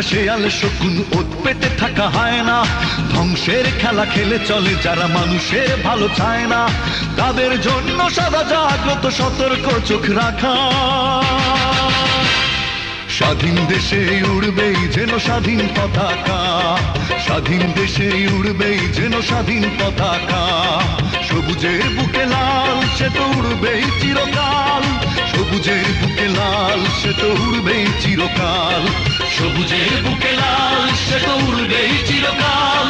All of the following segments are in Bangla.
শেয়াল শকুন ওত পেতে থাকা হয় না, ধ্বংসের খেলা খেলে চলে যারা মানুষের ভালো চায় না, তাদের জন্য সদা জাগ্রত সতর্ক চোখ রাখা। স্বাধীন দেশে উড়বেই যেন স্বাধীন পতাকা, স্বাধীন দেশে উড়বেই যেন স্বাধীন পতাকা, সবুজের বুকে লাল সে তো উড়বেই চিরকাল, সবুজের বুকে লাল সে তো উড়বেই চিরকাল, সবুজের বুকে লাল সে তো উড়বেই চিরকাল,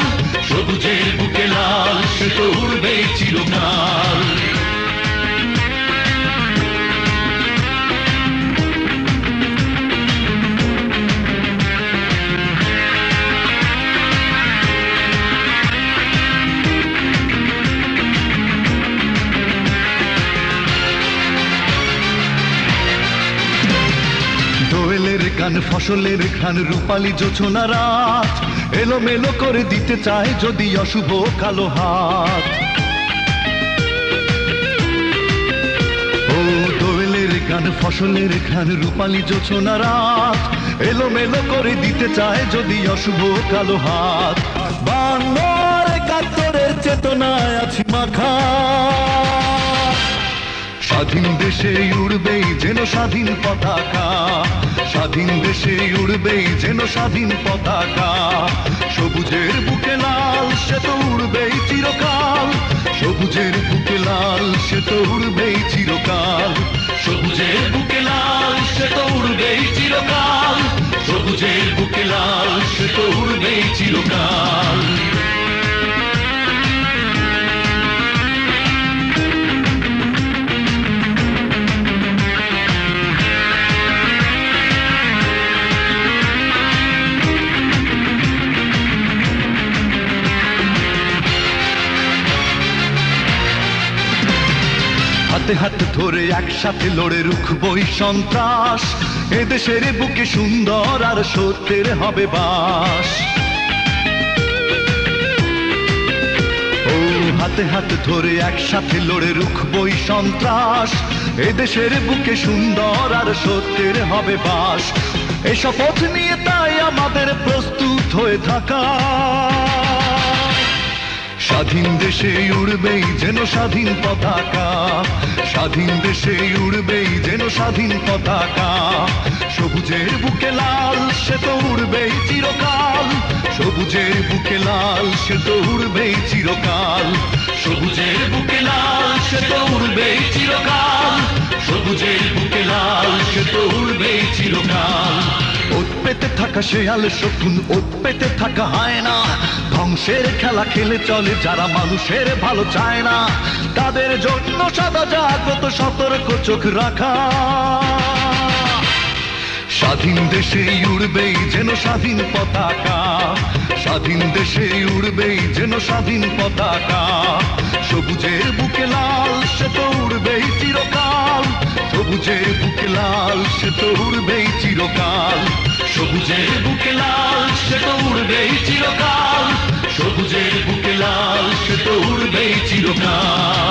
সবুজের বুকে লাল সে তো উড়বেই চিরকাল। দোয়েলের গান ফসলের ঘ্রাণ রূপালী জোছনা রাত, এলোমেলো করে দিতে চায় যদি অশুভ কালো হাত। ও দোয়েলের গান ফসলের ঘ্রাণ রূপালী জোছনা রাত, এলোমেলো করে দিতে চায় যদি অশুভ কালো হাত। বাংলার একাত্তরের চেতনায় আছি মাখা, স্বাধীন দেশে উড়বেই যেন স্বাধীন পতাকা, স্বাধীন দেশে উড়বেই যেন স্বাধীন পতাকা, সবুজের বুকে লাল সে তো উড়বেই চিরকাল, সবুজের বুকে লাল সে তো উড়বেই চিরকাল, সবুজের বুকে লাল সে তো উড়বেই চিরকাল, সবুজের বুকে লাল সে তো উড়বেই চিরকাল। হাতে হাতে ধরে একসাথে লড়ে রুখবই সন্ত্রাস, এদেশের বুকে সুন্দর আর সত্যের হবে বাস। ও হাতে হাতে ধরে একসাথে লড়ে রুখবই সন্ত্রাস, এদেশের বুকে সুন্দর আর সত্যের হবে বাস। এই শপথ নিয়ে তাই আমাদের প্রস্তুত হয়ে থাকা, স্বাধীন দেশে উড়বেই যেন স্বাধীন পতাকা, স্বাধীন দেশে উড়বেই যেন স্বাধীন পতাকা, সবুজের বুকে লাল সে তো উড়বেই চিরকাল, সবুজের বুকে লাল সে তো উড়বেই চিরকাল, সবুজের বুকে লাল সে তো উড়বেই চিরকাল, সবুজের বুকে লাল সে তো উড়বেই চিরকাল। ওত পেতে থাকা শেয়াল শকুন ওত পেতে থাকা হয় না, ধ্বংসের খেলা খেলে চলে যারা মানুষের ভালো চায় না, তাদের জন্য সদা জাগ্রত সতর্ক চোখ রাখা। স্বাধীন দেশে উড়বেই যেন স্বাধীন পতাকা, স্বাধীন দেশে উড়বেই যেন স্বাধীন পতাকা, সবুজের বুকে লাল সে তো উড়বেই চিরকাল, সবুজের বুকে লাল সে তো উড়বেই চিরকাল, সবুজের বুকে লাল সে তো উড়বেই চিরকাল, সবুজের বুকে লাল সে তো উড়বেই চিরকাল।